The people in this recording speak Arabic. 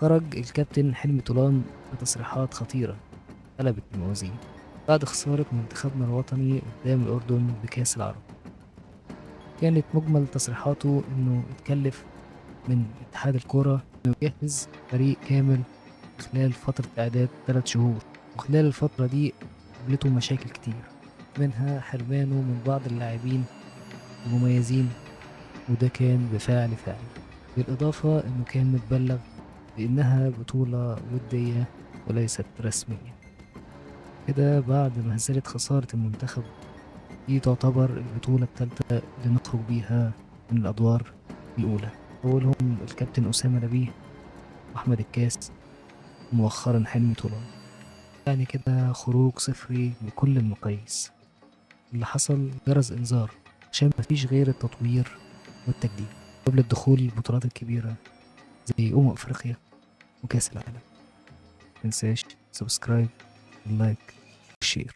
خرج الكابتن حلمي طولان بتصريحات خطيرة قلبت الموازين بعد خسارة منتخبنا الوطني قدام الأردن بكأس العرب. كانت مجمل تصريحاته إنه اتكلف من اتحاد الكرة إنه يجهز فريق كامل خلال فترة إعداد 3 شهور، وخلال الفترة دي قابلته مشاكل كتير، منها حرمانه من بعض اللاعبين المميزين، وده كان بفعل فاعل. بالإضافة إنه كان متبلغ بإنها بطولة ودية وليست رسمية. كده بعد مهزلة خسارة المنتخب دي تعتبر البطولة الثالثة اللي نخرج بيها من الأدوار الأولى، أولهم الكابتن أسامة نبيه وأحمد الكاس، ومؤخرا حلمي طولان. يعني كده خروج صفري بكل المقاييس. اللي حصل جرس إنذار عشان مفيش غير التطوير والتجديد قبل الدخول للبطولات الكبيرة زي أفريقيا وكأس العالم. متنساش سبسكرايب، لايك، شير.